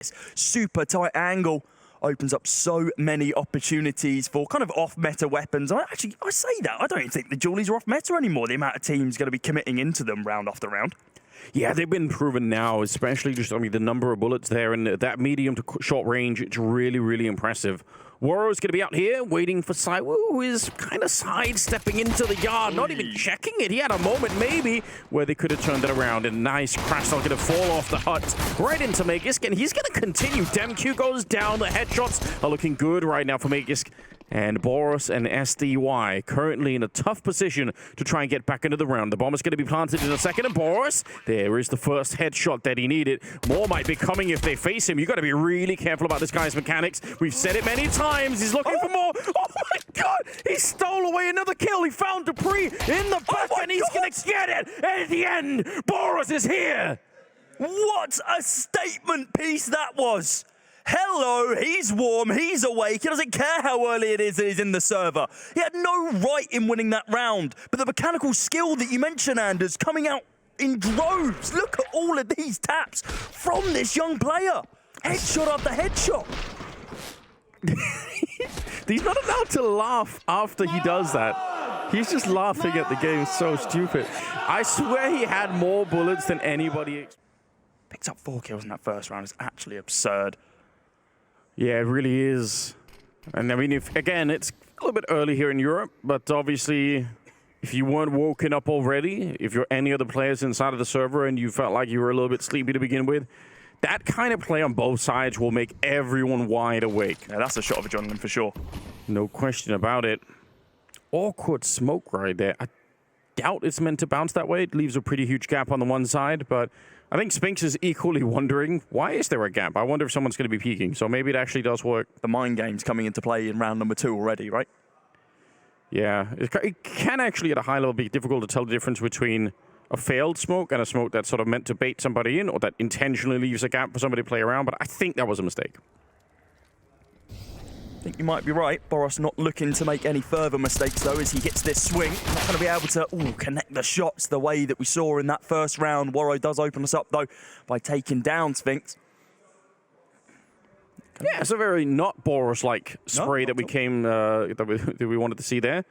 Super tight angle opens up so many opportunities for kind of off-meta weapons. I say that. I don't even think the dualies are off-meta anymore, the amount of teams going to be committing into them round after round. Yeah, they've been proven now, especially just, the number of bullets there and that medium to short range, it's really, really impressive. Warrow's going to be out here waiting for Saiwu, who is kind of sidestepping into the yard, not even checking it. He had a moment, maybe, where they could have turned it around. And nice crash going to fall off the hut right into Magisk. And he's going to continue. DemQ goes down. The headshots are looking good right now for Magisk. And Boros and SDY currently in a tough position to try and get back into the round. The bomb is going to be planted in a second. And Boros, there is the first headshot that he needed. More might be coming if they face him. You've got to be really careful about this guy's mechanics. We've said it many times. He's looking for more. Oh my God! He stole away another kill. He found Dupree in the back, and he's going to get it. And at the end, Boros is here. What a statement piece that was. Hello, he's warm, he's awake, he doesn't care how early it is that he's in the server. He had no right in winning that round, but the mechanical skill that you mentioned, Anders, coming out in droves. Look at all of these taps from this young player. Headshot after headshot. He's not allowed to laugh after he does that. He's just laughing at the game, so stupid. I swear he had more bullets than anybody. Picked up 4 kills in that first round. It's actually absurd. Yeah, it really is. And I mean, again, it's a little bit early here in Europe, but obviously, if you weren't woken up already, if you're any other players inside of the server and you felt like you were a little bit sleepy to begin with, that kind of play on both sides will make everyone wide awake. Yeah, that's a shot of adrenaline for sure. No question about it. Awkward smoke right there. I doubt it's meant to bounce that way. It leaves a pretty huge gap on the one side, but I think Spinks is equally wondering, why is there a gap? I wonder if someone's going to be peeking, so maybe it actually does work. The mind game's coming into play in round number 2 already, right? Yeah, it can actually at a high level be difficult to tell the difference between a failed smoke and a smoke that's sort of meant to bait somebody in or that intentionally leaves a gap for somebody to play around, but I think that was a mistake. I think you might be right. Boros not looking to make any further mistakes, though, as he hits this swing. Not going to be able to connect the shots the way that we saw in that first round. Warrow does open us up, though, by taking down Sphinx. Yeah, it's a very not Boros-like spray that we wanted to see there.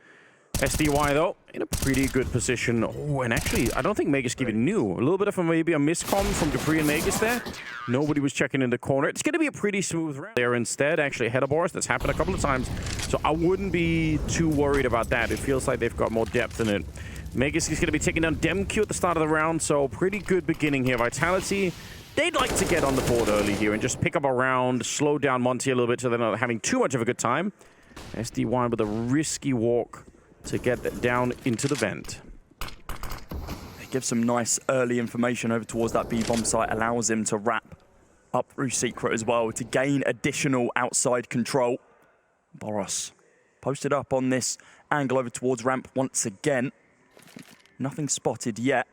SDY, though, in a pretty good position. Oh, and actually, I don't think Magisk even knew. A little bit of maybe a miscomm from Dupree and Magisk there. Nobody was checking in the corner. It's going to be a pretty smooth round there instead, actually, ahead of Boros. That's happened a couple of times. So I wouldn't be too worried about that. It feels like they've got more depth in it. Magisk is going to be taking down DemQ at the start of the round, so pretty good beginning here. Vitality, they'd like to get on the board early here and just pick up a round, slow down Monte a little bit so they're not having too much of a good time. SDY with a risky walk to get that down into the vent. They give some nice early information over towards that B-bomb site, allows him to wrap up through Secret as well to gain additional outside control. Boros posted up on this angle over towards ramp once again. Nothing spotted yet.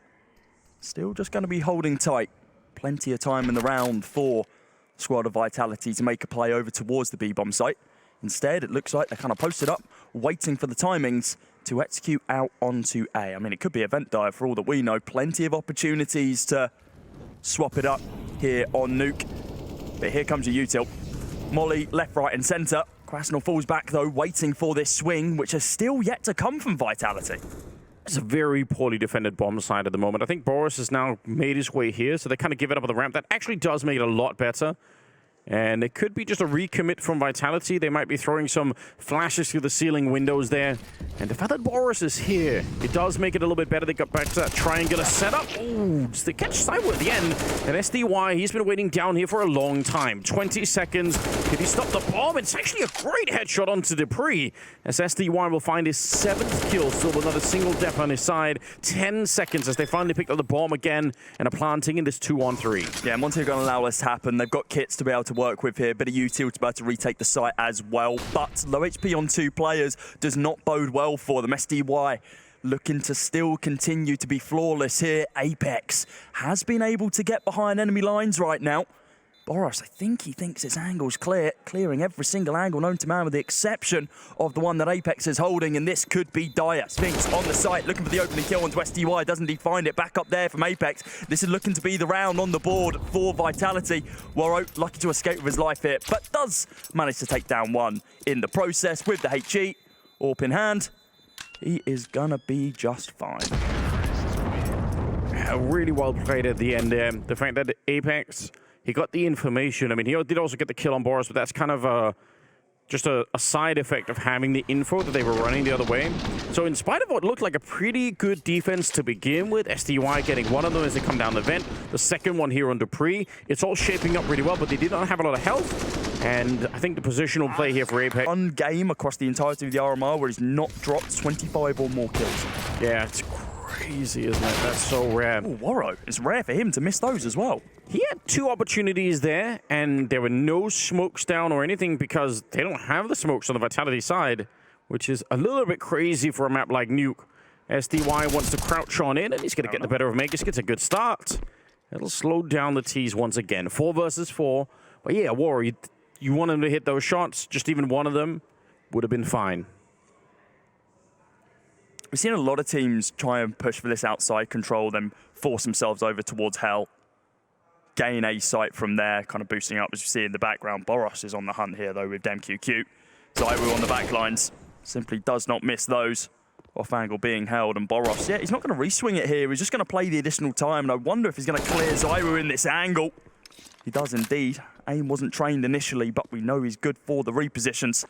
Still just going to be holding tight. Plenty of time in the round for Squad of Vitality to make a play over towards the B-bomb site. Instead, it looks like they're kind of posted up, waiting for the timings to execute out onto A. I mean, it could be event dive for all that we know. Plenty of opportunities to swap it up here on Nuke. But here comes a util. Molly, left, right, and center. Krasnal falls back, though, waiting for this swing, which is still yet to come from Vitality. It's a very poorly defended bomb side at the moment. I think Boros has now made his way here, so they kind of give it up on the ramp. That actually does make it a lot better. And it could be just a recommit from Vitality. They might be throwing some flashes through the ceiling windows there. And the fact that Boros is here, it does make it a little bit better. They got back to that triangular setup. Ooh, they catch Cyber at the end. And SDY, he's been waiting down here for a long time. 20 seconds. Did he stop the bomb? It's actually a great headshot onto Dupree. As SDY will find his 7th kill, still with not a single death on his side. 10 seconds as they finally picked up the bomb again and are planting in this 2-on-3. Yeah, Monte are going to allow this to happen. They've got kits to be able to work with here. Bit of util to be able to retake the site as well. But low HP on 2 players does not bode well for them. SDY looking to still continue to be flawless here. Apex has been able to get behind enemy lines right now. Boros, I think he thinks his angle's clear, clearing every single angle known to man with the exception of the one that Apex is holding, and this could be dire. Spinks on the site, looking for the opening kill onto SDY. Doesn't he find it? Back up there from Apex. This is looking to be the round on the board for Vitality. Waro lucky to escape with his life here, but does manage to take down one in the process with the HE. AWP in hand. He is gonna be just fine. Really well played at the end there. The fact that Apex, he got the information. I mean, he did also get the kill on Boros, but that's kind of just a side effect of having the info that they were running the other way. So in spite of what looked like a pretty good defense to begin with, SDY getting one of them as they come down the vent, the second one here on Dupree, it's all shaping up really well, but they did not have a lot of health. And I think the positional play here for Apex. One game across the entirety of the RMR where he's not dropped 25 or more kills. Yeah, it's crazy, isn't it? That's so rare. Oh, Waro. It's rare for him to miss those as well. He had two opportunities there, and there were no smokes down or anything because they don't have the smokes on the Vitality side, which is a little bit crazy for a map like Nuke. SDY wants to crouch on in, and he's going to get the better of Magus. Gets a good start. It'll slow down the T's once again. 4 versus 4. But yeah, Waro, you want him to hit those shots. Just even one of them would have been fine. We've seen a lot of teams try and push for this outside control, then force themselves over towards Hell. Gain a site from there, kind of boosting up as you see in the background. Boros is on the hunt here, though, with DemQQ. Zaiwu on the back lines. Simply does not miss those. Off angle being held, and Boros, yeah, he's not going to re-swing it here. He's just going to play the additional time, and I wonder if he's going to clear Zaiwu in this angle. He does indeed. Aim wasn't trained initially, but we know he's good for the repositions.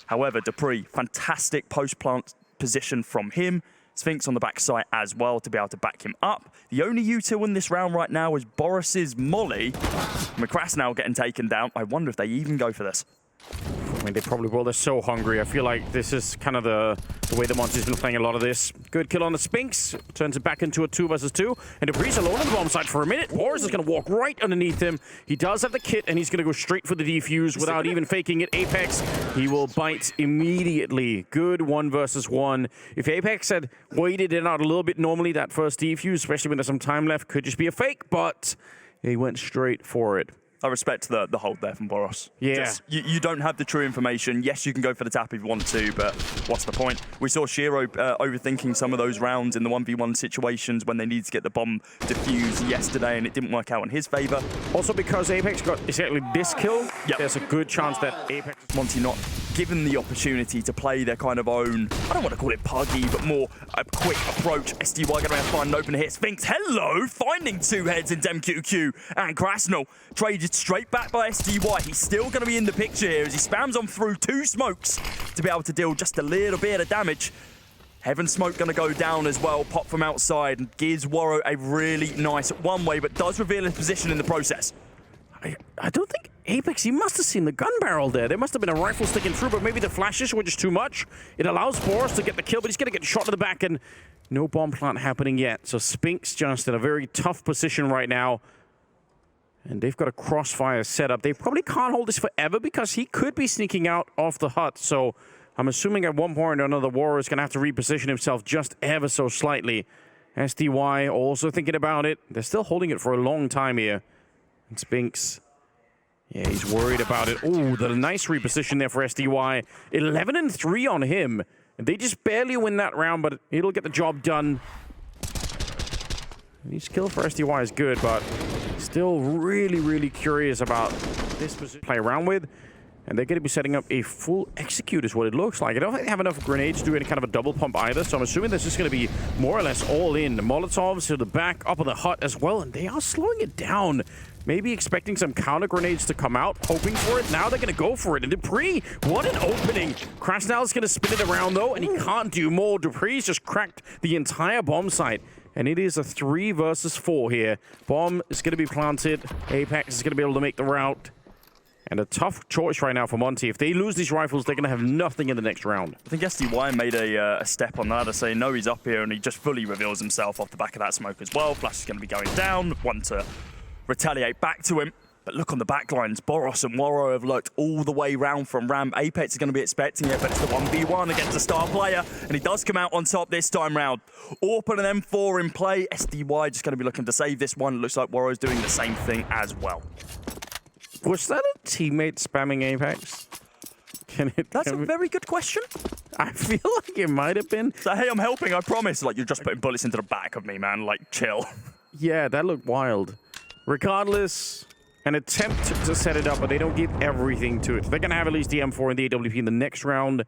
However, Dupree, fantastic post-plant position from him. Sphinx on the back side as well to be able to back him up. The only util in this round right now is Boros's molly. McCrass now getting taken down. I wonder if they even go for this. I mean, they probably will. They're so hungry. I feel like this is kind of the way the Monte's been playing a lot of this. Good kill on the Sphinx. Turns it back into a 2 versus 2. And Dupree's alone on the bomb side for a minute. Boros is going to walk right underneath him. He does have the kit, and he's going to go straight for the defuse without even faking it. Apex, he will bite immediately. Good 1 versus 1. If Apex had waited it out a little bit normally, that first defuse, especially when there's some time left, could just be a fake, but he went straight for it. I respect the hold there from Boros. Yeah. Just, you don't have the true information. Yes, you can go for the tap if you want to, but what's the point? We saw Shiro overthinking some of those rounds in the 1v1 situations when they needed to get the bomb defused yesterday, and it didn't work out in his favor. Also, because Apex got exactly this kill, there's a good chance that Apex... Monte not given the opportunity to play their kind of own, I don't want to call it puggy, but more a quick approach. SDY going to have to find an open hit. Sphinx, hello! Finding 2 heads in DemQQ, and Krasnal traded straight back by SDY. He's still going to be in the picture here as he spams on through 2 smokes to be able to deal just a little bit of damage. Heaven Smoke going to go down as well, pop from outside, and gives Waro a really nice one-way, but does reveal his position in the process. I don't think Apex, he must have seen the gun barrel there. There must have been a rifle sticking through, but maybe the flashes were just too much. It allows Boros to get the kill, but he's going to get shot to the back, and no bomb plant happening yet. So Sphinx just in a very tough position right now. And they've got a crossfire set up. They probably can't hold this forever because he could be sneaking out off the hut. So I'm assuming at one point or another, Waro is going to have to reposition himself just ever so slightly. SDY also thinking about it. They're still holding it for a long time here. And Sphinx, yeah, he's worried about it. Oh, the nice reposition there for SDY. 11-3 on him. And they just barely win that round, but it'll get the job done. Each kill for SDY is good, but still really, really curious about this position to play around with. And they're going to be setting up a full execute is what it looks like. I don't think they have enough grenades to do any kind of a double pump either, so I'm assuming this is going to be more or less all in. The Molotovs to the back, up of the hut as well, and they are slowing it down. Maybe expecting some counter grenades to come out, hoping for it. Now they're going to go for it. And Dupree, what an opening. Krasnal's going to spin it around, though, and he can't do more. Dupree's just cracked the entire bomb site. And it is a 3 versus 4 here. Bomb is going to be planted. Apex is going to be able to make the route. And a tough choice right now for Monte. If they lose these rifles, they're going to have nothing in the next round. I think SDY made a step on that to say, no, he's up here, and he just fully reveals himself off the back of that smoke as well. Flash is going to be going down. One to retaliate back to him. But look on the back lines. Boros and Waro have looked all the way round from ramp. Apex is going to be expecting it, but it's the 1v1 against a star player, and he does come out on top this time round. Orphan and M4 in play. SDY just going to be looking to save this one. It looks like Waro's doing the same thing as well. Was that a teammate spamming Apex? That's a very good question. I feel like it might have been. So, hey, I'm helping, I promise. Like, you're just putting bullets into the back of me, man. Like, chill. Yeah, that looked wild. Regardless, an attempt to set it up, but they don't give everything to it. They're going to have at least the M4 and the AWP in the next round.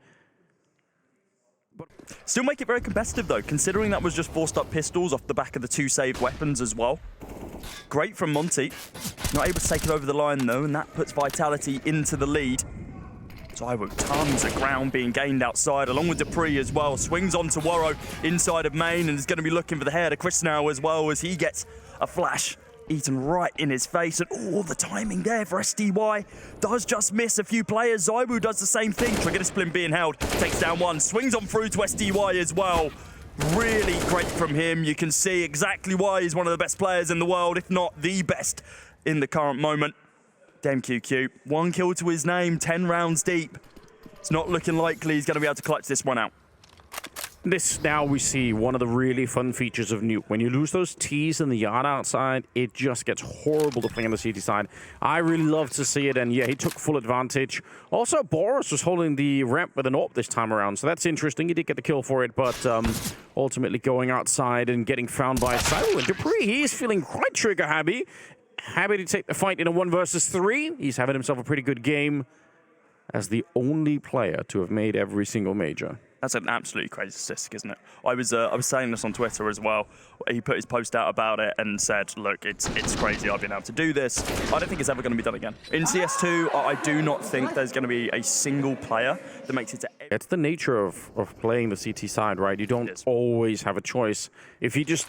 But still make it very competitive, though, considering that was just forced up pistols off the back of the 2 saved weapons as well. Great from Monte. Not able to take it over the line, though, and that puts Vitality into the lead. Zywoo, tons of ground being gained outside, along with dupreeh as well. Swings onto Worro inside of main, and is going to be looking for the head of Chris now as well, as he gets a flash eaten right in his face. And all the timing there for SDY does just miss a few players. Zywoo does the same thing. Trigger discipline being held, takes down one, swings on through to SDY as well. Really great from him. You can see exactly why he's one of the best players in the world, if not the best in the current moment. Damn QQ. 1 kill to his name, 10 rounds deep. It's not looking likely he's going to be able to clutch this one out. This, now we see one of the really fun features of NUKE. When you lose those T's in the yard outside, it just gets horrible to play on the CT side. I really love to see it, and yeah, he took full advantage. Also, Boris was holding the ramp with an AWP this time around, so that's interesting. He did get the kill for it, but ultimately going outside and getting found by Zywoo. And dupreeh, he's feeling quite trigger happy. Happy to take the fight in a 1 versus 3. He's having himself a pretty good game as the only player to have made every single major. That's an absolutely crazy statistic, isn't it? I was saying this on Twitter as well. He put his post out about it and said, look, it's crazy I've been able to do this. I don't think it's ever going to be done again. In CS2, I do not think there's going to be a single player that makes it to... It's the nature of playing the CT side, right? You don't always have a choice. If he just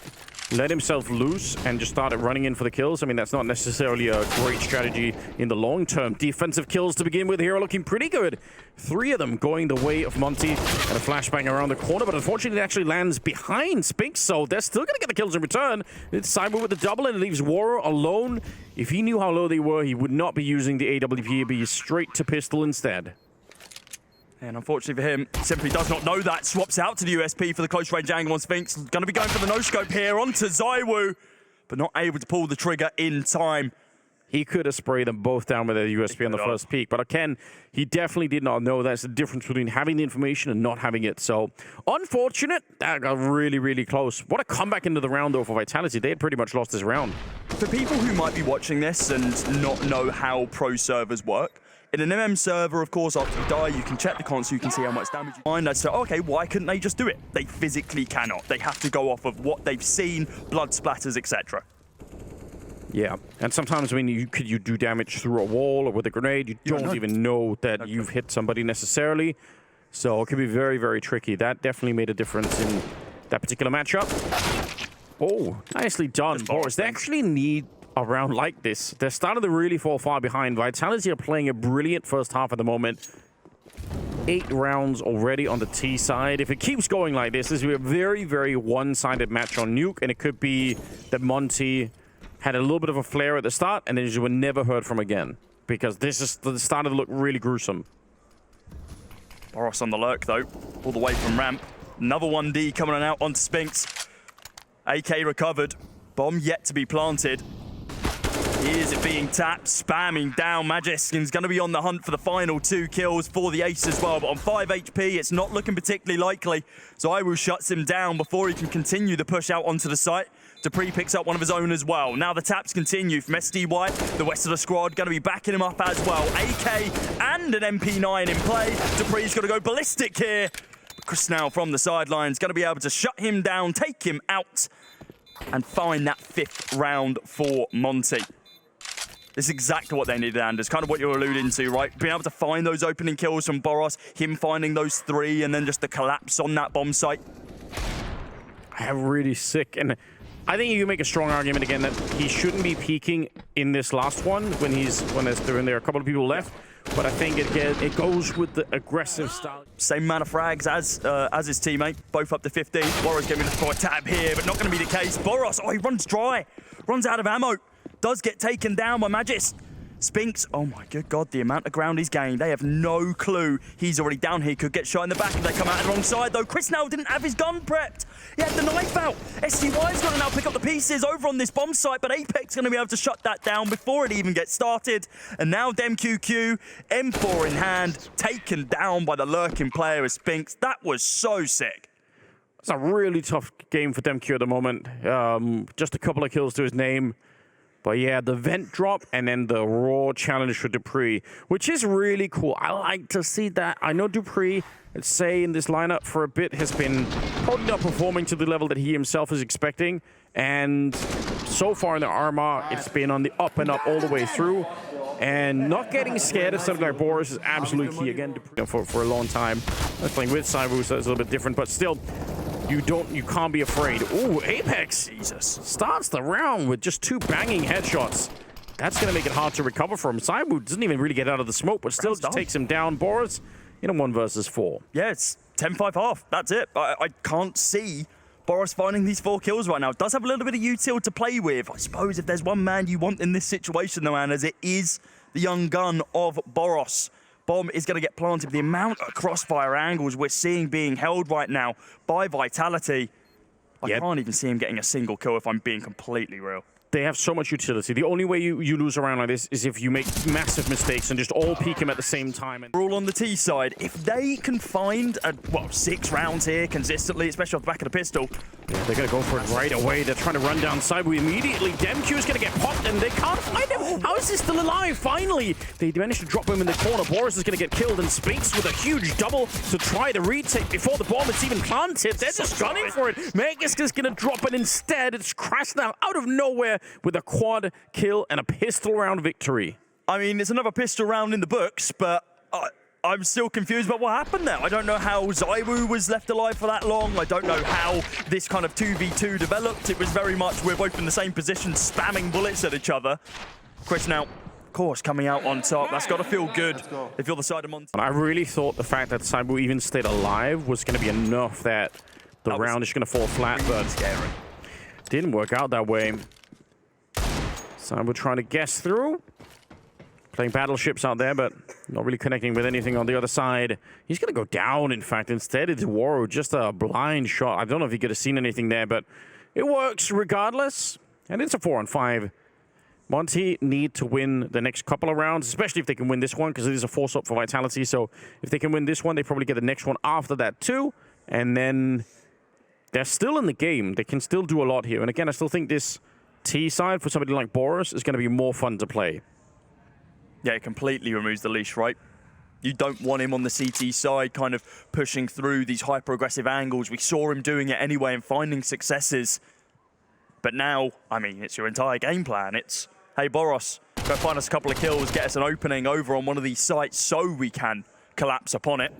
let himself loose and just started running in for the kills, I mean, that's not necessarily a great strategy in the long term. Defensive kills to begin with here are looking pretty good. 3 of them going the way of Monte, and a flashbang around the corner, but unfortunately it actually lands behind Spinks, so they're still going to get the kills in return. It's Zywoo with the double, and it leaves Worro alone. If he knew how low they were, he would not be using the AWP, he'd be straight to pistol instead. And unfortunately for him, simply does not know that. Swaps out to the USP for the close range angle on Spinks. Going to be going for the no-scope here onto Zywoo, but not able to pull the trigger in time. He could have sprayed them both down with a USP on the first peak, but again, he definitely did not know. That's the difference between having the information and not having it. So, unfortunate. That got really, really close. What a comeback into the round, though, for Vitality. They had pretty much lost this round. For people who might be watching this and not know how pro servers work, in an MM server, of course, after you die, you can check the console, you can see how much damage you find. I'd say, okay, why couldn't they just do it? They physically cannot. They have to go off of what they've seen, blood splatters, etc. Yeah, and sometimes when you do damage through a wall or with a grenade, you don't even know that you've hit somebody necessarily. So it can be very, very tricky. That definitely made a difference in that particular matchup. Oh, nicely done, Boris. They actually need a round like this. They're starting to really fall far behind. Vitality are playing a brilliant first half at the moment. 8 rounds already on the T side. If it keeps going like this will be a very, very one-sided match on NUKE, and it could be that Monte had a little bit of a flare at the start, and then you were never heard from again, because this is started to look really gruesome. Boris on the lurk, though, all the way from ramp. Another 1D coming on out onto Spinks. AK recovered. Bomb yet to be planted. Here's it being tapped, spamming down. Majeskin's going to be on the hunt for the final 2 kills for the ace as well, but on 5 HP, it's not looking particularly likely. Zywoo shuts him down before he can continue the push out onto the site. dupreeh picks up one of his own as well. Now the taps continue from SDY. The rest of the squad going to be backing him up as well. AK and an MP9 in play. dupreeh's going to go ballistic here. But Chris now from the sidelines going to be able to shut him down, take him out, and find that 5th round for Monte. This is exactly what they needed, Anders. Kind of what you're alluding to, right? Being able to find those opening kills from Boros, him finding those 3, and then just the collapse on that bomb site. Really sick. And I think you can make a strong argument again that he shouldn't be peaking in this last one when there are a couple of people left. But I think it goes with the aggressive style. Same amount of frags as his teammate, both up to 15. Boros going to look for a tab here, but not going to be the case. Boros, he runs dry, runs out of ammo. Does get taken down by Magis. Spinks, oh my good God, the amount of ground he's gained. They have no clue. He's already down here, could get shot in the back if they come out the wrong side, though. Chris now didn't have his gun prepped. He had the knife out. STY's got to now pick up the pieces over on this bomb site, but Apex going to be able to shut that down before it even gets started. And now DemQQ, M4 in hand, taken down by the lurking player as Spinks. That was so sick. It's a really tough game for DemQ at the moment. Just a couple of kills to his name. But yeah, the vent drop and then the raw challenge for dupreeh, which is really cool. I like to see that. I know dupreeh, let's say in this lineup for a bit, has been probably not performing to the level that he himself is expecting. And so far in the RMR, it's been on the up and up all the way through. And not getting scared of something like Boris is absolutely key. Again, for a long time. I was playing with Cyber, so it's a little bit different, but still, you can't be afraid. Ooh, Apex, Jesus, starts the round with just 2 banging headshots. That's going to make it hard to recover from. Cyber doesn't even really get out of the smoke, but still just takes him down. Boris in a 1 versus 4. Yeah, it's 10-5 half. That's it. I can't see Boris finding these 4 kills right now. Does have a little bit of util to play with. I suppose if there's one man you want in this situation, though, Annas, it is the young gun of Boros. Bomb is going to get planted. The amount of crossfire angles we're seeing being held right now by Vitality. I can't even see him getting a single kill if I'm being completely real. They have so much utility. The only way you lose a round like this is if you make massive mistakes and just all peek him at the same time. We're all on the T side. If they can find, 6 rounds here consistently, especially off the back of the pistol. Yeah, they're going to go for it right away. They're trying to run down Cyber immediately. DemQ is going to get popped and they can't find him. How is he still alive? Finally, they managed to drop him in the corner. Boris is going to get killed and Spinks with a huge double to try to retake before the bomb is even planted. They're just gunning for it. Megas is going to drop it instead. It's crashed now out of nowhere with a quad kill and a pistol round victory. I mean, it's another pistol round in the books, but I'm still confused about what happened there. I don't know how Zywoo was left alive for that long. I don't know how this kind of 2v2 developed. It was very much we're both in the same position, spamming bullets at each other. Chris now, of course, coming out on top. That's got to feel good if you're the side of Monte. I really thought the fact that Zywoo even stayed alive was going to be enough that the round is going to fall flat, but scary. Didn't work out that way. Zywoo trying to guess through. Playing battleships out there, but not really connecting with anything on the other side. He's going to go down, in fact. Instead, it's Waro, just a blind shot. I don't know if he could have seen anything there, but it works regardless. And it's a 4-on-5. Monte need to win the next couple of rounds, especially if they can win this one, because it is a force-up for Vitality. So if they can win this one, they probably get the next one after that too. And then they're still in the game. They can still do a lot here. And again, I still think this T side for somebody like Boris is going to be more fun to play. Yeah, it completely removes the leash, right? You don't want him on the CT side kind of pushing through these hyper-aggressive angles. We saw him doing it anyway and finding successes. But now, I mean, it's your entire game plan. It's, hey, Boros, go find us a couple of kills, get us an opening over on one of these sites so we can collapse upon it.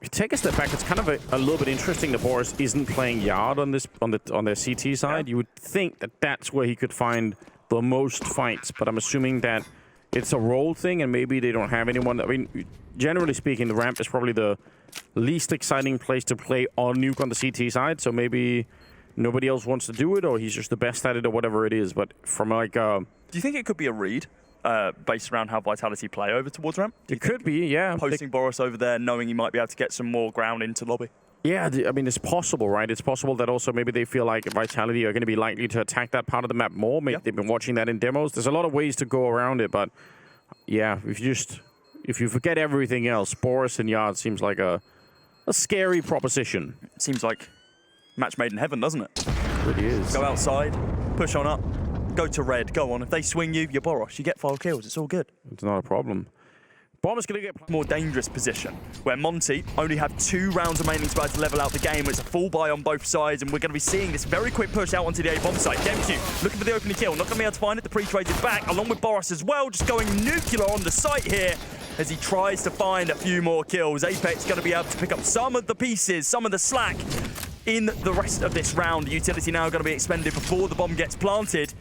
If you take a step back, it's kind of a little bit interesting that Boris isn't playing Yard on their CT side. You would think that that's where he could find the most fights, but I'm assuming that it's a role thing and maybe they don't have anyone. I mean, generally speaking, the ramp is probably the least exciting place to play on Nuke on the CT side, so maybe nobody else wants to do it or he's just the best at it or whatever it is. But from like... do you think it could be a read based around how Vitality play over towards ramp? It could be, yeah. Posting Boris over there, knowing he might be able to get some more ground into lobby. Yeah, I mean, it's possible, right? It's possible that also maybe they feel like Vitality are going to be likely to attack that part of the map more. Maybe they've been watching that in demos. There's a lot of ways to go around it, but yeah, if you forget everything else, Boris and Yard seems like a scary proposition. It seems like match made in heaven, doesn't it? It really is. Go outside, push on up, go to red, go on. If they swing you, you're Boros. You get 5 kills. It's all good. It's not a problem. Bomb is going to get more dangerous position, where Monte only have 2 rounds remaining to level out the game. It's a full buy on both sides, and we're going to be seeing this very quick push out onto the A bomb site. DemQ looking for the opening kill, not going to be able to find it. The pre-trade is back, along with Boris as well, just going nuclear on the site here as he tries to find a few more kills. Apex going to be able to pick up some of the pieces, some of the slack in the rest of this round. The utility now going to be expended before the bomb gets planted.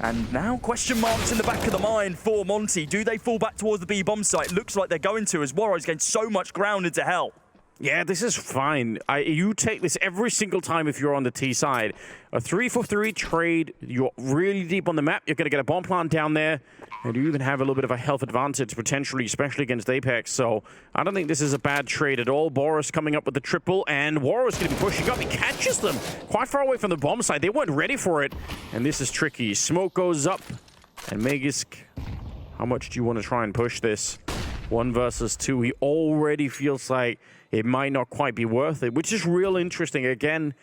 And now question marks in the back of the mind for Monte. Do they fall back towards the B bomb site? Looks like they're going to, as Waro's gained so much ground into hell. Yeah, this is fine. You take this every single time if you're on the T side. A 3-for-3 trade, you're really deep on the map, you're going to get a bomb plant down there, and you even have a little bit of a health advantage, potentially, especially against Apex. So I don't think this is a bad trade at all. Boris coming up with the triple, and Warro's going to be pushing up. He catches them quite far away from the bomb side. They weren't ready for it, and this is tricky. Smoke goes up, and Magisk, how much do you want to try and push this? 1 versus 2. He already feels like it might not quite be worth it, which is real interesting. Again,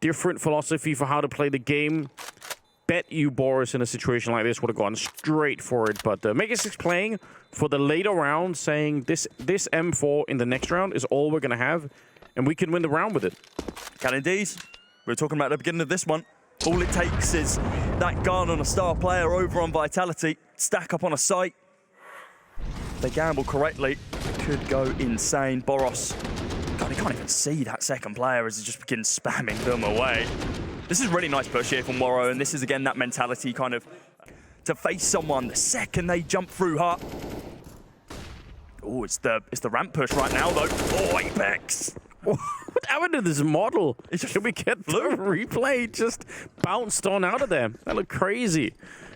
different philosophy for how to play the game. Bet you Boris in a situation like this would have gone straight for it, but Magisk is playing for the later round, saying this M4 in the next round is all we're going to have, and we can win the round with it. Can indeed. We were talking about at the beginning of this one. All it takes is that gun on a star player over on Vitality, stack up on a site. They gamble correctly, could go insane. Boros, God, he can't even see that second player as he just begins spamming them away. This is a really nice push here from Warro, and this is again that mentality kind of to face someone the second they jump through hut. Oh, it's the ramp push right now though. Oh, Apex. What happened to this model? Should we get the replay? Just bounced on out of there. That looked crazy.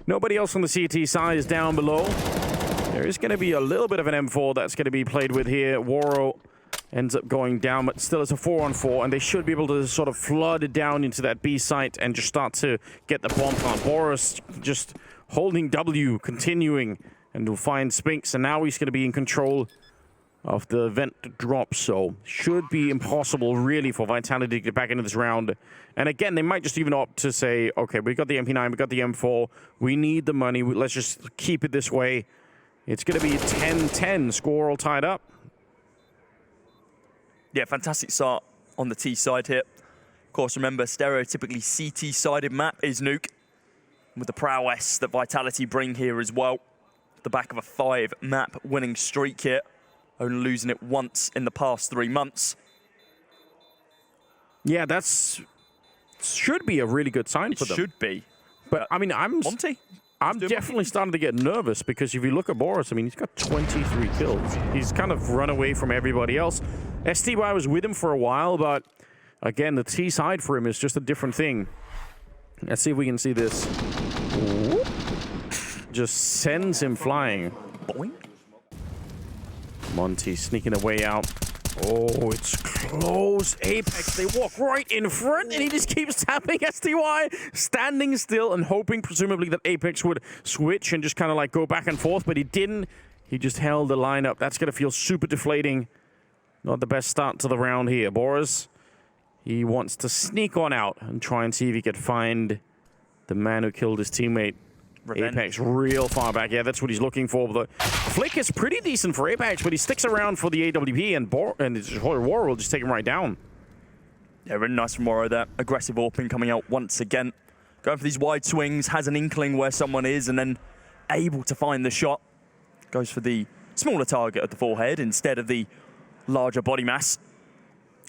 Nobody else on the CT side is down below. There is going to be a little bit of an M4 that's going to be played with here. Warro ends up going down, but still it's a 4-on-4, and they should be able to sort of flood it down into that B site and just start to get the bomb plant. Boris just holding W, continuing, and will find Spinks, and now he's going to be in control of the vent drop, so should be impossible really for Vitality to get back into this round. And again, they might just even opt to say, okay, we got the MP9, we got the M4, we need the money, let's just keep it this way. It's going to be 10-10, score all tied up. Yeah, fantastic start on the T side here. Of course, remember, stereotypically CT-sided map is NUKE, with the prowess that Vitality bring here as well. The back of a 5-map winning streak here, only losing it once in the past 3 months. Yeah, that's should be a really good sign for them. It should be. But I mean, Monte? I'm definitely starting to get nervous because if you look at Boris, I mean, he's got 23 kills. He's kind of run away from everybody else. STY was with him for a while, but again, the T side for him is just a different thing. Let's see if we can see this. Whoop. Just sends him flying. Boing. Monte sneaking a way out. Oh, it's close. Apex, they walk right in front, and he just keeps tapping STY, standing still and hoping, presumably, that Apex would switch and just kind of like go back and forth, but he didn't. He just held the line up. That's going to feel super deflating. Not the best start to the round here. Boris, he wants to sneak on out and try and see if he could find the man who killed his teammate. Revenge. Apex real far back. Yeah, that's what he's looking for. The flick is pretty decent for Apex, but he sticks around for the AWP, and Warro will just take him right down. Yeah, really nice from Warro there. Aggressive AWPing coming out once again. Going for these wide swings, has an inkling where someone is, and then able to find the shot. Goes for the smaller target at the forehead instead of the larger body mass.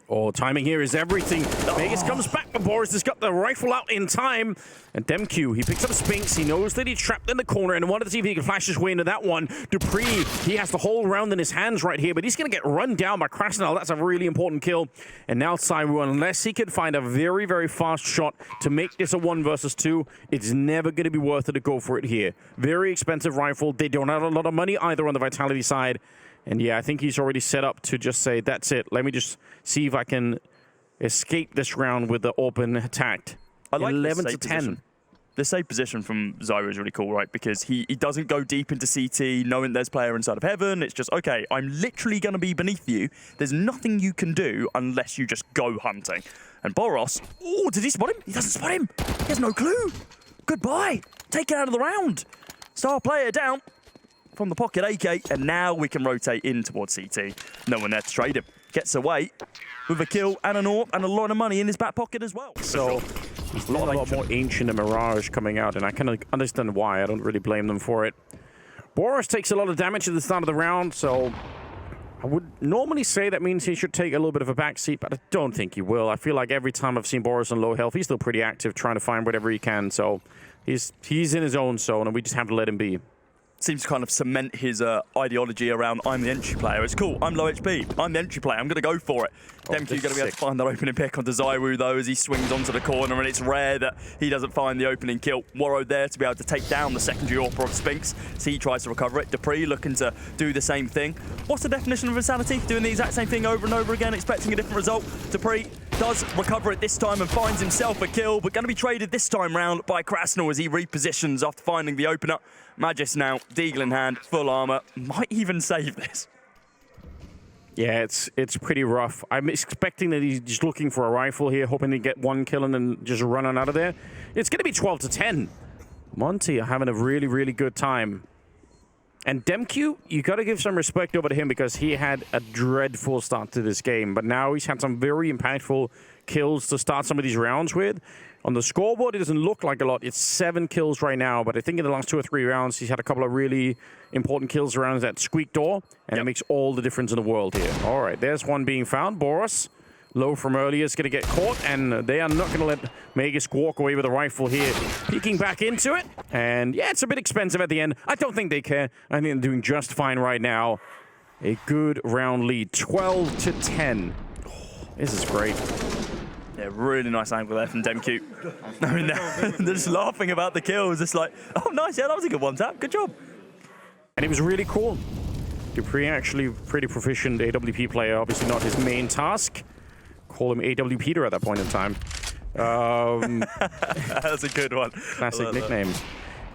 Oh, timing here is everything. Vegas comes back, but Boris has got the rifle out in time. And Demq, he picks up Spinks. He knows that he's trapped in the corner and wanted to see if he can flash his way into that one. Dupree, he has the whole round in his hands right here, but he's going to get run down by Krasnal. That's a really important kill. And now Cyru, unless he can find a very, very fast shot to make this a 1 versus 2, it's never going to be worth it to go for it here. Very expensive rifle. They don't have a lot of money either on the Vitality side. And yeah, I think he's already set up to just say, that's it. Let me just see if I can escape this round with the open attack. I like 11 to 10. Position. The safe position from Zyro is really cool, right? Because he doesn't go deep into CT knowing there's player inside of heaven. It's just, okay, I'm literally going to be beneath you. There's nothing you can do unless you just go hunting. And Boros, oh, did he spot him? He doesn't spot him. He has no clue. Goodbye. Take it out of the round. Star player down from the pocket AK, and now we can rotate in towards CT. No one there to trade him. Gets away with a kill and an AWP and a lot of money in his back pocket as well. So a lot more Ancient and Mirage coming out, and I can understand why. I don't really blame them for it. Boris takes a lot of damage at the start of the round, so I would normally say that means he should take a little bit of a backseat, but I don't think he will. I feel like every time I've seen Boris on low health, he's still pretty active, trying to find whatever he can. So he's in his own zone, and we just have to let him be. seems to kind of cement his ideology around I'm the entry player. It's cool, I'm low HP, I'm the entry player, I'm going to go for it. Demq's going to be able to find that opening pick onto ZywOo though as he swings onto the corner, and it's rare that he doesn't find the opening kill. Woro there to be able to take down the secondary AWP of Spinks, so he tries to recover it. dupreeh looking to do the same thing. What's the definition of insanity? Doing the exact same thing over and over again, expecting a different result. dupreeh does recover it this time and finds himself a kill, but going to be traded this time round by Krasnal as he repositions after finding the opener. Magis now, deagle in hand, full armor, might even save this. Yeah, it's pretty rough. I'm expecting that he's just looking for a rifle here, hoping to get one kill and then just run on out of there. It's going to be 12-10. Monte are having a really, really good time. And Demq, you got to give some respect over to him because he had a dreadful start to this game, but now he's had some very impactful kills to start some of these rounds with. On the scoreboard, it doesn't look like a lot. It's 7 kills right now, but I think in the last 2 or 3 rounds, he's had a couple of really important kills around that squeak door, and it makes all the difference in the world here. All right, there's one being found. Boros, low from earlier, is going to get caught, and they are not going to let Magisk walk away with a rifle here. Peeking back into it, and yeah, it's a bit expensive at the end. I don't think they care. I think they're doing just fine right now. A good round lead, 12-10. Oh, this is great. Yeah, really nice angle there from Demq. I mean, they're just laughing about the kills. It's like, oh, nice, yeah, that was a good one tap. Good job. And it was really cool. dupreeh actually pretty proficient AWP player. Obviously not his main task. Call him AW Peter at that point in time. That's a good one. Classic nickname.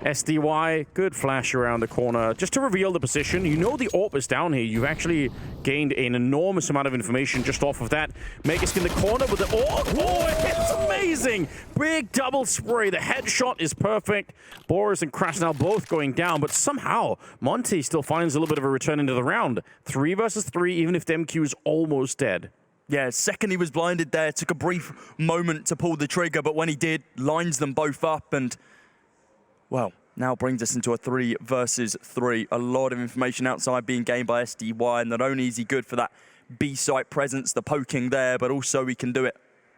SDY, good flash around the corner. Just to reveal the position, you know the AWP is down here. You've actually gained an enormous amount of information just off of that. Magisk in the corner with the AWP. Oh, it's amazing! Big double spray. The headshot is perfect. Boros and Krasnal both going down, but somehow Monte still finds a little bit of a return into the round. 3 versus 3, even if Demq is almost dead. Yeah, second he was blinded there, took a brief moment to pull the trigger, but when he did, lines them both up and, well, now brings us into a 3 versus 3. A lot of information outside being gained by SDY, and not only is he good for that B-site presence, the poking there, but also he can do it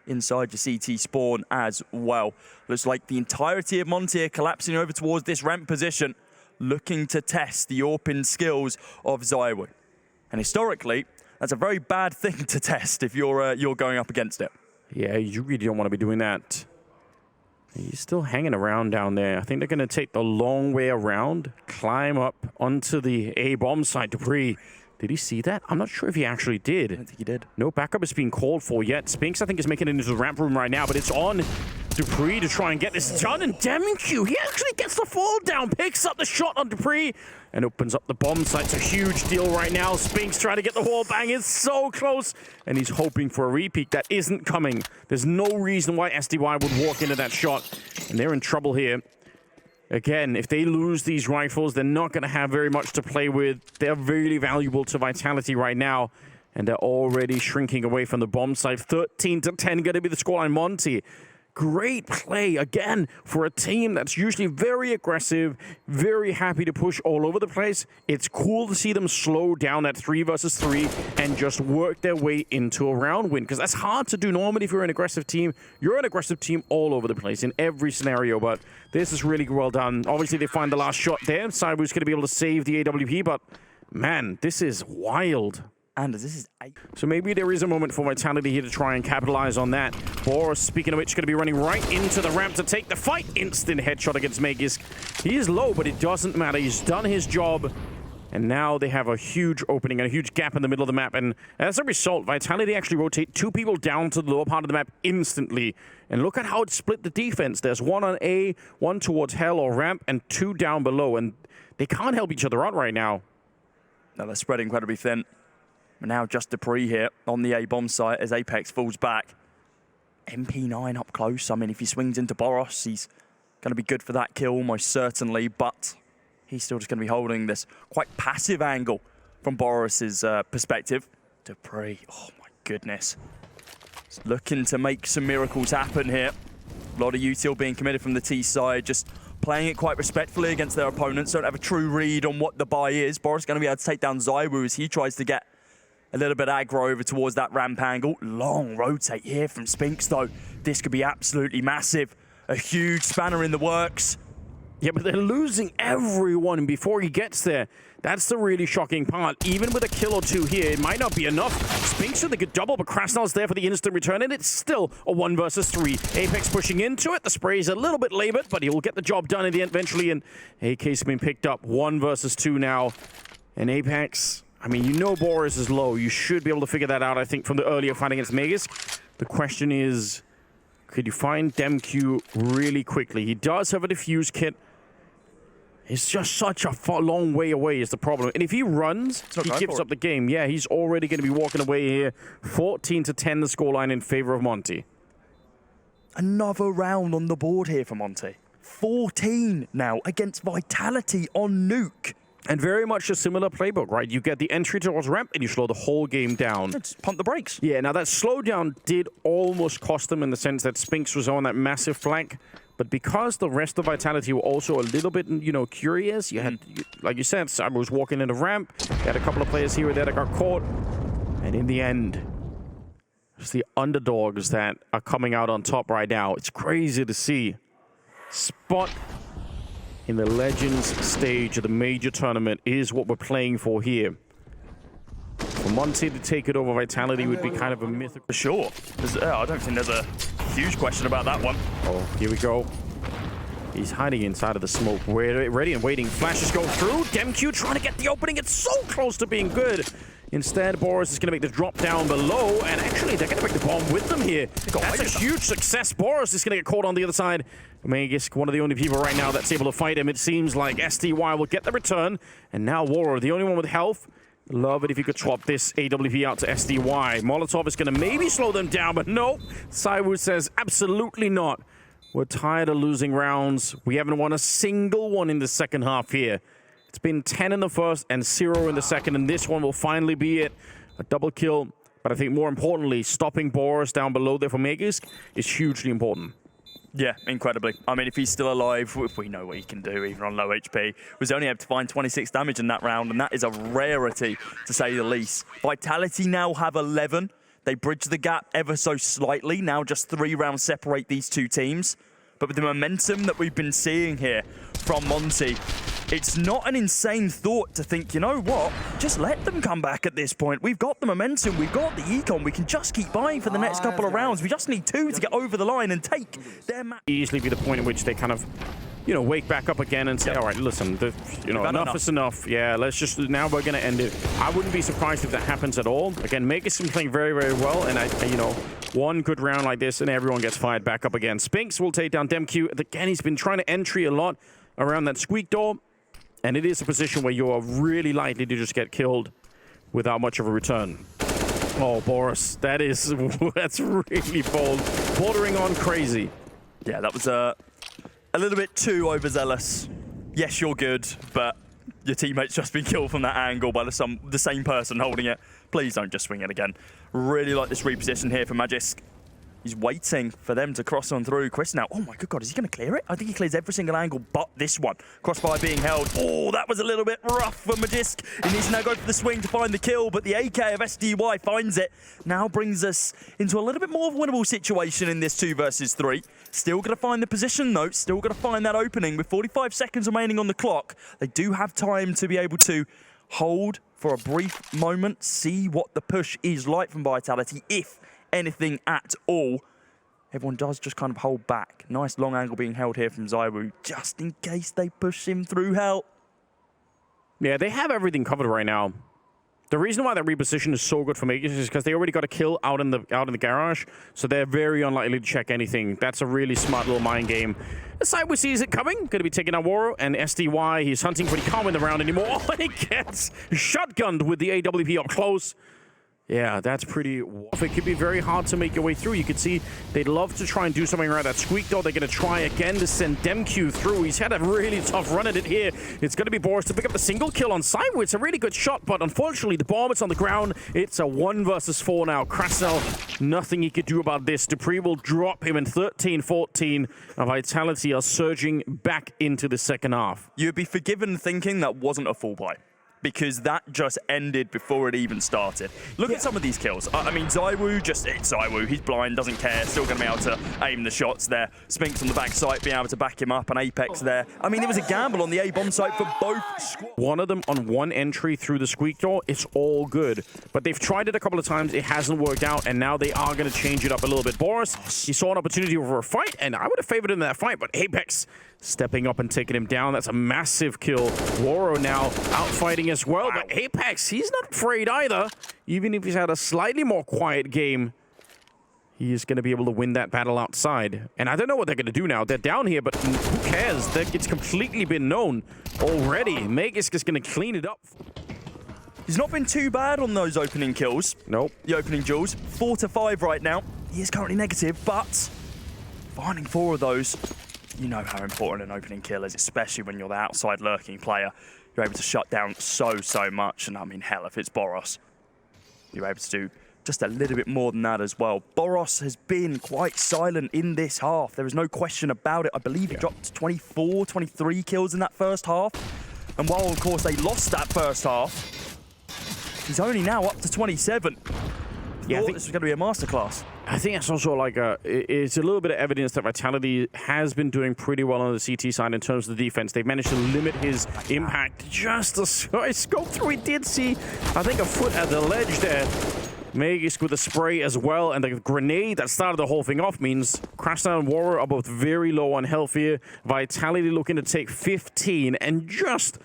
inside your CT spawn as well. Looks like the entirety of Monte are collapsing over towards this ramp position, looking to test the AWPing skills of ZywOo. And historically, that's a very bad thing to test if you're going up against it. Yeah, you really don't want to be doing that. He's still hanging around down there. I think they're going to take the long way around, climb up onto the A-bomb site. dupreeh, did he see that? I'm not sure if he actually did. I don't think he did. No backup is being called for yet. Spinks, I think, is making it into the ramp room right now, but it's on dupreeh to try and get this done. And Demq, he actually gets the fall down, picks up the shot on dupreeh, and opens up the bomb site. It's a huge deal right now. Spinks trying to get the wall bang. It's so close, and he's hoping for a repeat. That isn't coming. There's no reason why SDY would walk into that shot, and they're in trouble here. Again, if they lose these rifles, they're not going to have very much to play with. They're really valuable to Vitality right now, and they're already shrinking away from the bomb site. 13-10 going to be the scoreline. Monte, great play, again, for a team that's usually very aggressive, very happy to push all over the place. It's cool to see them slow down at 3 versus 3 and just work their way into a round win, because that's hard to do normally if you're an aggressive team. You're an aggressive team all over the place in every scenario, but this is really well done. Obviously, they find the last shot there. ZywOo's going to be able to save the AWP, but man, this is wild. And this is 8. So maybe there is a moment for Vitality here to try and capitalize on that. Boros, speaking of which, going to be running right into the ramp to take the fight. Instant headshot against Magisk. He is low, but it doesn't matter. He's done his job. And now they have a huge opening and a huge gap in the middle of the map. And as a result, Vitality actually rotate 2 people down to the lower part of the map instantly. And look at how it split the defense. There's 1 on A, 1 towards Hell or ramp, and 2 down below. And they can't help each other out right now. No, they're spread incredibly thin. But now just dupreeh here on the A-bomb site as Apex falls back. MP9 up close. I mean, if he swings into Boros, he's going to be good for that kill almost certainly, but he's still just going to be holding this quite passive angle from Boros's perspective. dupreeh, oh my goodness. He's looking to make some miracles happen here. A lot of util being committed from the T side, just playing it quite respectfully against their opponents. Don't have a true read on what the buy is. Boros going to be able to take down ZywOo as he tries to get a little bit aggro over towards that ramp angle. Long rotate here from Spinks, though. This could be absolutely massive. A huge spanner in the works. Yeah, but they're losing everyone before he gets there. That's the really shocking part. Even with a kill or two here, it might not be enough. Spinks with a good double, but Krasnal's there for the instant return, and it's still a 1 versus 3. Apex pushing into it. The spray's a little bit labored, but he'll get the job done in the end eventually, and AK's been picked up. 1 versus 2 now. And Apex, I mean, you know Boris is low. You should be able to figure that out, I think, from the earlier fight against Megas. The question is, could you find DemQ really quickly? He does have a defuse kit. It's just such a long way away is the problem. And if he runs, he gives up the game. Yeah, he's already going to be walking away here. 14-10 the scoreline in favor of Monte. Another round on the board here for Monte. 14 now against Vitality on NUKE. And very much a similar playbook, right? You get the entry towards ramp and you slow the whole game down. Just pump the brakes. Yeah, now that slowdown did almost cost them in the sense that Spinks was on that massive flank. But because the rest of Vitality were also a little bit, you know, curious, you had, like you said, Cyber was walking in the ramp. You had a couple of players here or there that got caught. And in the end, it's the underdogs that are coming out on top right now. It's crazy to see. Spot in the Legends stage of the major tournament is what we're playing for here. For Monte to take it over Vitality would be kind of a mythical. For sure. I don't think there's a huge question about that one. Oh, here we go. He's hiding inside of the smoke. We're ready and waiting. Flashes go through. DemQ trying to get the opening. It's so close to being good. Instead, Boris is going to make the drop down below, and actually, they're going to make the bomb with them here. That's a huge success. Boris is going to get caught on the other side. Megas, one of the only people right now that's able to fight him. It seems like SDY will get the return, and now Waro, the only one with health. Love it if you could swap this AWP out to SDY. Molotov is going to maybe slow them down, but no. Saiwu says absolutely not. We're tired of losing rounds. We haven't won a single one in the second half here. It's been 10 in the first and 0 in the second, and this one will finally be it. A double kill, but I think more importantly, stopping Boris down below there for Megas is hugely important. Yeah, incredibly. I mean, if he's still alive, we know what he can do, even on low HP. Was only able to find 26 damage in that round, and that is a rarity, to say the least. Vitality now have 11. They bridge the gap ever so slightly. Now just 3 rounds separate these two teams. But with the momentum that we've been seeing here from Monte, it's not an insane thought to think, you know what, just let them come back at this point. We've got the momentum, we've got the econ, we can just keep buying for the next couple of rounds. We just need 2 to get over the line and take their match. Easily be the point at which they kind of, you know, wake back up again and say, all right, listen, enough is enough. Yeah, let's just, now we're going to end it. I wouldn't be surprised if that happens at all. Again, Megas been playing very, very well, and you know, one good round like this and everyone gets fired back up again. Spinks will take down DemQ. Again, he's been trying to entry a lot around that squeak door, and it is a position where you are really likely to just get killed without much of a return. Oh, Boris, that's really bold. Bordering on crazy. Yeah, that was a little bit too overzealous. Yes, you're good, but your teammate's just been killed from that angle by the same person holding it. Please don't just swing it again. Really like this reposition here for Magisk. He's waiting for them to cross on through. Chris now, oh my good God, is he going to clear it? I think he clears every single angle but this one. Crossfire being held. Oh, that was a little bit rough for Magisk. He needs to now go for the swing to find the kill, but the AK of SDY finds it. Now brings us into a little bit more of a winnable situation in this 2 versus 3. Still going to find the position though. Still going to find that opening with 45 seconds remaining on the clock. They do have time to be able to hold for a brief moment, see what the push is like from Vitality, if anything at all. Everyone does just kind of hold back. Nice long angle being held here from Zaiwu, just in case they push him through hell. Yeah, they have everything covered right now. The reason why that reposition is so good for Megas is because they already got a kill out in the garage, so they're very unlikely to check anything. That's a really smart little mind game. The Zaiwu sees it coming, going to be taking out Waro, and SDY, he's hunting, but he can't win the round anymore. Oh, and he gets shotgunned with the AWP up close. Yeah, that's pretty rough. It could be very hard to make your way through. You can see they'd love to try and do something around that squeak door. They're going to try again to send DemQ through. He's had a really tough run at it here. It's going to be Boris to pick up the single kill on Saiwu. It's a really good shot, but unfortunately the bomb is on the ground. It's a 1 versus 4 now. Krasnal, nothing he could do about this. Dupree will drop him in 13-14. Vitality are surging back into the second half. You'd be forgiven thinking that wasn't a full buy. because that just ended before it even started. Look at some of these kills. I mean, Zywoo, it's Zywoo. He's blind, doesn't care, still going to be able to aim the shots there. Spinks on the backside, being able to back him up, and Apex there. I mean, it was a gamble on the A-bomb site for both squads. One of them on one entry through the squeak door, it's all good. But they've tried it a couple of times, it hasn't worked out, and now they are going to change it up a little bit. Boris, he saw an opportunity for a fight, and I would have favored him in that fight, but Apex stepping up and taking him down. That's a massive kill. Woro now out fighting as well, but Apex, he's not afraid either. Even if he's had a slightly more quiet game, he is going to be able to win that battle outside. And I don't know what they're going to do now. They're down here, but who cares? It's completely been known already. Megisk is going to clean it up. He's not been too bad on those opening kills. Nope. The opening duels. 4 to 5 right now. He is currently negative, but finding 4 of those, you know how important an opening kill is, especially when you're the outside lurking player. You're able to shut down so much. And I mean, hell, if it's Boros, you're able to do just a little bit more than that as well. Boros has been quite silent in this half. There is no question about it. I believe he dropped 24, 23 kills in that first half. And while, of course, they lost that first half, he's only now up to 27. Yeah, I think this was going to be a masterclass. I think it's also like it's a little bit of evidence that Vitality has been doing pretty well on the CT side in terms of the defense. They've managed to limit his impact just as I scoped through. He did see, I think, a foot at the ledge there. Megisk with a spray as well, and the grenade that started the whole thing off means Crashdown and Warrior are both very low on health here. Vitality looking to take 15 and just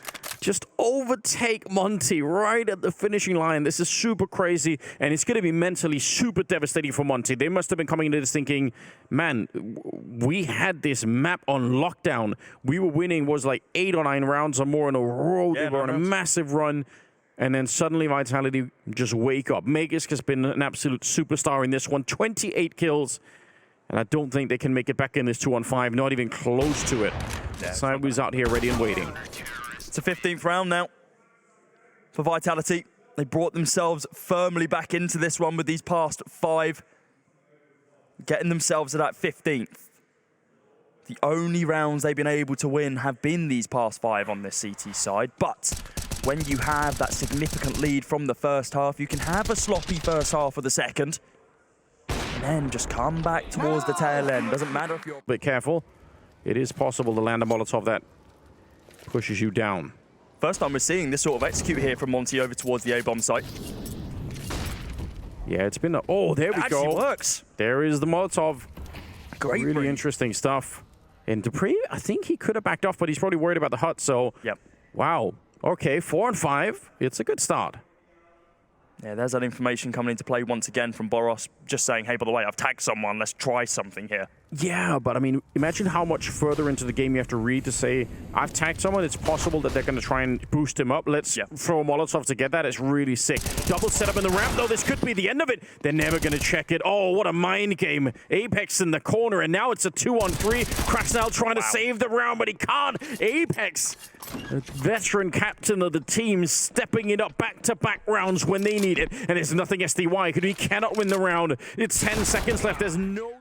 overtake Monte right at the finishing line. This is super crazy, and it's going to be mentally super devastating for Monte. They must have been coming into this thinking, man, we had this map on lockdown. We were winning, was like 8 or 9 rounds or more in a row. They were on a massive run. And then suddenly Vitality just wake up. Megisk has been an absolute superstar in this one. 28 kills. And I don't think they can make it back in this 2-on-5. Not even close to it. Sideway's out here ready and waiting. It's a 15th round now for Vitality. They brought themselves firmly back into this one with these past 5. Getting themselves to that 15th. The only rounds they've been able to win have been these past 5 on this CT side. But when you have that significant lead from the first half, you can have a sloppy first half of the second, and then just come back towards the tail end. Doesn't matter if you're... But careful. It is possible to land a Molotov that pushes you down. First time we're seeing this sort of execute here from Monte over towards the A-bomb site. Yeah, it's been... Oh, there we go. Actually works. There is the Molotov. Great. Really interesting stuff. And Dupree, I think he could have backed off, but he's probably worried about the hut, so... Yep. Wow. Okay, 4-5. It's a good start. Yeah, there's that information coming into play once again from Boros, just saying, hey, by the way, I've tagged someone, let's try something here. Yeah, but I mean, imagine how much further into the game you have to read to say, I've tagged someone, it's possible that they're going to try and boost him up. Let's throw a Molotov to get that. It's really sick. Double setup in the ramp, though. This could be the end of it. They're never going to check it. Oh, what a mind game. Apex in the corner, and now it's a 2-on-3. Crashdown trying to save the round, but he can't. Apex, the veteran captain of the team, stepping it up back-to-back rounds when they need it. And it's nothing SDY, because he cannot win the round. It's 10 seconds left. There's no...